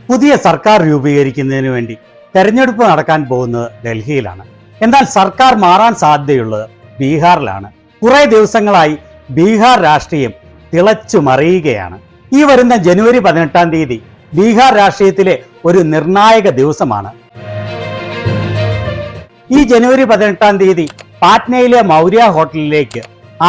പുതിയ സർക്കാർ രൂപീകരിക്കുന്നതിന് വേണ്ടി തെരഞ്ഞെടുപ്പ് നടക്കാൻ പോകുന്നത് ഡൽഹിയിലാണ്. എന്നാൽ സർക്കാർ മാറാൻ സാധ്യതയുള്ളത് ബീഹാറിലാണ്. കുറെ ദിവസങ്ങളായി ബീഹാർ രാഷ്ട്രീയം തിളച്ചു മറിയുകയാണ്. ഈ വരുന്ന ജനുവരി 18-ാം തീയതി ബീഹാർ രാഷ്ട്രീയത്തിലെ ഒരു നിർണായക ദിവസമാണ്. ഈ ജനുവരി 18-ാം തീയതി പാറ്റ്നയിലെ മൗര്യ ഹോട്ടലിലേക്ക്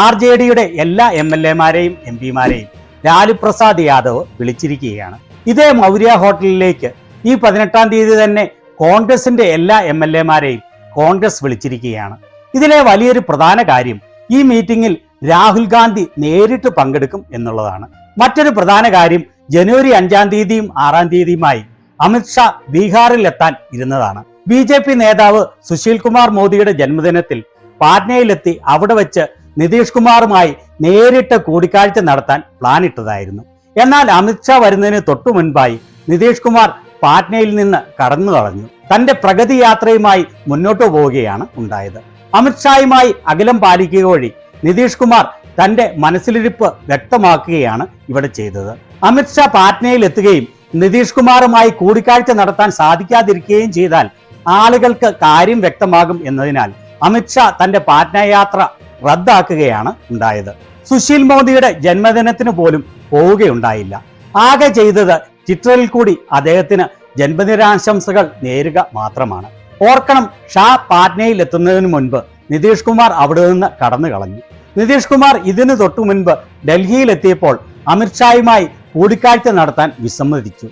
RJDയുടെ എല്ലാ MLAമാരെയും MP മാരെയും ലാലു പ്രസാദ് യാദവ് വിളിച്ചിരിക്കുകയാണ്. ഇതേ മൗര്യ ഹോട്ടലിലേക്ക് ഈ 18-ാം തീയതി തന്നെ കോൺഗ്രസിന്റെ എല്ലാ MLAമാരെയും കോൺഗ്രസ് വിളിച്ചിരിക്കുകയാണ്. ഇതിലെ വലിയൊരു പ്രധാന കാര്യം ഈ മീറ്റിംഗിൽ രാഹുൽ ഗാന്ധി നേരിട്ട് പങ്കെടുക്കും എന്നുള്ളതാണ്. മറ്റൊരു പ്രധാന കാര്യം ജനുവരി 5-ാം തീയതിയും 6-ാം തീയതിയുമായി അമിത്ഷാ ബീഹാറിൽ എത്താൻ ഇരുന്നതാണ്. BJP നേതാവ് സുശീൽ കുമാർ മോദിയുടെ ജന്മദിനത്തിൽ പാറ്റ്നയിലെത്തി അവിടെ വെച്ച് നിതീഷ് കുമാറുമായി നേരിട്ട് കൂടിക്കാഴ്ച നടത്താൻ പ്ലാൻ ഇട്ടതായിരുന്നു. എന്നാൽ അമിത്ഷാ വരുന്നതിന് തൊട്ടു മുൻപായി നിതീഷ് കുമാർ പാറ്റ്നയിൽ നിന്ന് കടന്നു കളഞ്ഞു. തന്റെ പ്രഗതി യാത്രയുമായി മുന്നോട്ടു പോവുകയാണ് ഉണ്ടായത്. അമിത്ഷായുമായി അകലം പാലിക്കുക വഴി നിതീഷ് കുമാർ തന്റെ മനസ്സിലിരിപ്പ് വ്യക്തമാക്കുകയാണ് ഇവിടെ ചെയ്തത്. അമിത്ഷാ പാറ്റ്നയിൽ എത്തുകയും നിതീഷ് കുമാറുമായി കൂടിക്കാഴ്ച നടത്താൻ സാധിക്കാതിരിക്കുകയും ചെയ്താൽ ആളുകൾക്ക് കാര്യം വ്യക്തമാകും എന്നതിനാൽ അമിത്ഷാ തന്റെ പാറ്റ്ന യാത്ര റദ്ദാക്കുകയാണ് ഉണ്ടായത്. സുശീൽ മോദിയുടെ ജന്മദിനത്തിന് പോലും പോവുകയുണ്ടായില്ല. ആകെ ചെയ്തത് ട്വിറ്ററിൽ കൂടി അദ്ദേഹത്തിന് ജന്മദിനാശംസകൾ നേരുക മാത്രമാണ്. ഓർക്കണം, ഷാ പാറ്റ്നയിൽ എത്തുന്നതിന് മുൻപ് നിതീഷ് കുമാർ അവിടെ നിന്ന് കടന്നു കളഞ്ഞു. നിതീഷ് കുമാർ ഇതിനു തൊട്ടു മുൻപ് ഡൽഹിയിൽ എത്തിയപ്പോൾ അമിത്ഷായുമായി കൂടിക്കാഴ്ച നടത്താൻ വിസമ്മതിച്ചു.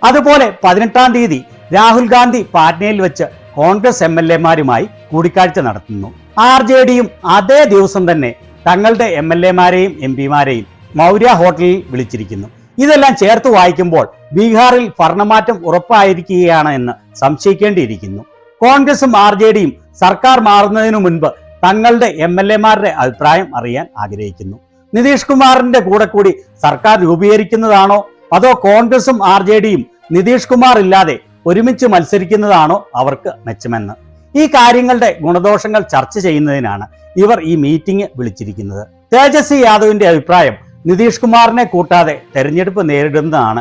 അതുപോലെ 18-ാം തീയതി രാഹുൽ ഗാന്ധി പാറ്റ്നയിൽ വെച്ച് കോൺഗ്രസ് MLAമാരുമായി കൂടിക്കാഴ്ച നടത്തുന്നു. RJDയും അതേ ദിവസം തന്നെ തങ്ങളുടെ MLAമാരെയും MP മാരെയും മൗര്യ ഹോട്ടലിൽ വിളിച്ചിരിക്കുന്നു. ഇതെല്ലാം ചേർത്ത് വായിക്കുമ്പോൾ ബീഹാറിൽ ഭരണമാറ്റം ഉറപ്പായിരിക്കുകയാണ് എന്ന് സംശയിക്കേണ്ടിയിരിക്കുന്നു. കോൺഗ്രസും RJDയും സർക്കാർ മാറുന്നതിനു മുൻപ് തങ്ങളുടെ MLAമാരുടെ അഭിപ്രായം അറിയാൻ ആഗ്രഹിക്കുന്നു. നിതീഷ് കുമാറിന്റെ കൂടെ കൂടി സർക്കാർ രൂപീകരിക്കുന്നതാണോ അതോ കോൺഗ്രസും RJDയും നിതീഷ് കുമാർ ഇല്ലാതെ ഒരുമിച്ച് മത്സരിക്കുന്നതാണോ അവർക്ക് മെച്ചമെന്ന് ഈ കാര്യങ്ങളുടെ ഗുണദോഷങ്ങൾ ചർച്ച ചെയ്യുന്നതിനാണ് ഇവർ ഈ മീറ്റിംഗ് വിളിച്ചിരിക്കുന്നത്. തേജസ്വി യാദവിന്റെ അഭിപ്രായം നിതീഷ് കുമാറിനെ കൂട്ടാതെ തെരഞ്ഞെടുപ്പ് നേരിടുന്നതാണ്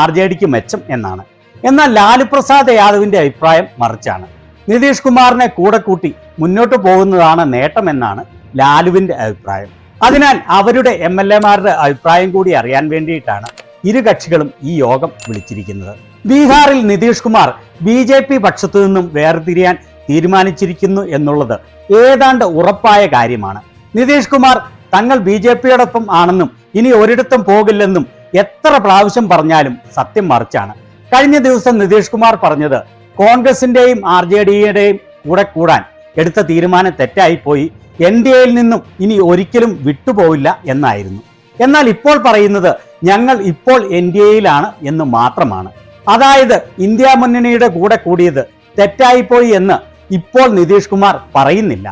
RJDക്ക് മെച്ചം എന്നാണ്. എന്നാൽ ലാലു പ്രസാദ് യാദവിന്റെ അഭിപ്രായം മറിച്ചാണ്. നിതീഷ് കുമാറിനെ കൂടെ കൂട്ടി മുന്നോട്ട് പോകുന്നതാണ് നേട്ടമെന്നാണ് ലാലുവിന്റെ അഭിപ്രായം. അതിനാൽ അവരുടെ MLAമാരുടെ അഭിപ്രായം കൂടി അറിയാൻ വേണ്ടിയിട്ടാണ് ഇരു കക്ഷികളും ഈ യോഗം വിളിച്ചിരിക്കുന്നത്. ബീഹാറിൽ നിതീഷ് കുമാർ BJP പക്ഷത്തു നിന്നും വേർതിരിയാൻ തീരുമാനിച്ചിരിക്കുന്നു എന്നുള്ളത് ഏതാണ്ട് ഉറപ്പായ കാര്യമാണ്. നിതീഷ് കുമാർ തങ്ങൾ BJPയോടൊപ്പം ആണെന്നും ഇനി ഒരിടത്തും പോകില്ലെന്നും എത്ര പ്രാവശ്യം പറഞ്ഞാലും സത്യം മറിച്ചാണ്. കഴിഞ്ഞ ദിവസം നിതീഷ് കുമാർ പറഞ്ഞത് കോൺഗ്രസിന്റെയും RJDയുടെയും കൂടെ കൂടാൻ എടുത്ത തീരുമാനം തെറ്റായിപ്പോയി, NDAയിൽ നിന്നും ഇനി ഒരിക്കലും വിട്ടുപോവില്ല എന്നായിരുന്നു. എന്നാൽ ഇപ്പോൾ പറയുന്നത് ഞങ്ങൾ ഇപ്പോൾ NDAയിലാണ് എന്ന് മാത്രമാണ്. അതായത് ഇന്ത്യ മുന്നണിയുടെ കൂടെ കൂടിയത് തെറ്റായിപ്പോയി എന്ന് ഇപ്പോൾ നിതീഷ് കുമാർ പറയുന്നില്ല.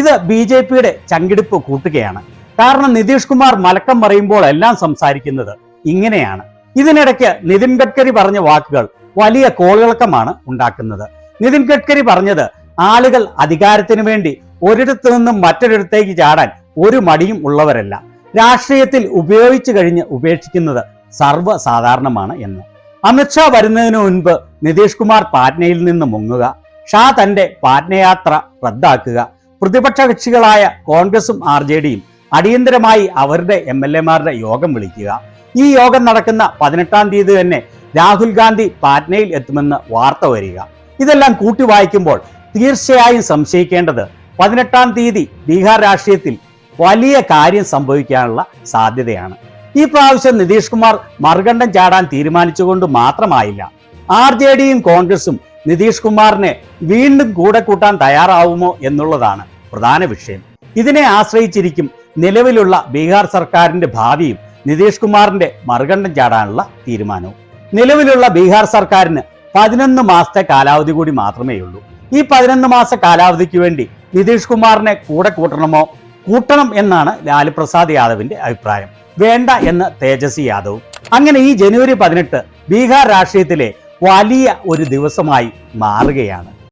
ഇത് BJPയുടെ ചങ്കിടിപ്പ് കൂട്ടുകയാണ്. കാരണം നിതീഷ് കുമാർ മലക്കം പറയുമ്പോൾ എല്ലാം സംസാരിക്കുന്നത് ഇങ്ങനെയാണ്. ഇതിനിടയ്ക്ക് നിതിൻ ഗഡ്കരി പറഞ്ഞ വാക്കുകൾ വലിയ കോളിളക്കമാണ് ഉണ്ടാക്കുന്നത്. നിതിൻ ഗഡ്കരി പറഞ്ഞത് ആളുകൾ അധികാരത്തിന് വേണ്ടി ഒരിടത്തു നിന്നും മറ്റൊരിടത്തേക്ക് ചാടാൻ ഒരു മടിയും ഉള്ളവരല്ല, രാഷ്ട്രീയത്തിൽ ഉപയോഗിച്ചു കഴിഞ്ഞ് ഉപേക്ഷിക്കുന്നത് സർവ്വസാധാരണമാണ് എന്ന്. അമിത്ഷാ വരുന്നതിന് മുൻപ് നിതീഷ് കുമാർ പാറ്റ്നയിൽ നിന്ന് മുങ്ങുക, ഷാ തന്റെ പാറ്റ്നയാത്ര റദ്ദാക്കുക, പ്രതിപക്ഷ കക്ഷികളായ കോൺഗ്രസും RJDയും അടിയന്തരമായി അവരുടെ MLAമാരുടെ യോഗം വിളിക്കുക. ഈ യോഗം നടക്കുന്ന 18-ാം തീയതി തന്നെ രാഹുൽ ഗാന്ധി പാറ്റ്നയിൽ എത്തുമെന്ന് വാർത്ത വരിക. ഇതെല്ലാം കൂട്ടി വായിക്കുമ്പോൾ തീർച്ചയായും സംശയിക്കേണ്ടത് 18-ാം തീയതി ബീഹാർ രാഷ്ട്രീയത്തിൽ വലിയ കാര്യം സംഭവിക്കാനുള്ള സാധ്യതയാണ്. ഈ പ്രാവശ്യം നിതീഷ് കുമാർ മറുകണ്ഠം ചാടാൻ തീരുമാനിച്ചുകൊണ്ട് മാത്രമായില്ല, RJDയും കോൺഗ്രസും നിതീഷ് കുമാറിനെ വീണ്ടും കൂടെ കൂട്ടാൻ തയ്യാറാവുമോ എന്നുള്ളതാണ് പ്രധാന വിഷയം. ഇതിനെ ആശ്രയിച്ചിരിക്കും നിലവിലുള്ള ബീഹാർ സർക്കാരിന്റെ ഭാവിയും നിതീഷ് കുമാറിന്റെ മറുകണ്ഠം ചാടാനുള്ള തീരുമാനവും. നിലവിലുള്ള ബീഹാർ സർക്കാരിന് 11 മാസത്തെ കാലാവധി കൂടി മാത്രമേ ഉള്ളൂ. ഈ 11 മാസ കാലാവധിക്ക് വേണ്ടി നിതീഷ് കുമാറിനെ കൂടെ കൂട്ടണം എന്നാണ് ലാലു പ്രസാദ് യാദവിന്റെ അഭിപ്രായം. വേണ്ട എന്ന് തേജസ്വി യാദവും. അങ്ങനെ ഈ ജനുവരി 18 ബീഹാർ രാഷ്ട്രീയത്തിലെ വലിയ ഒരു ദിവസമായി മാറുകയാണ്.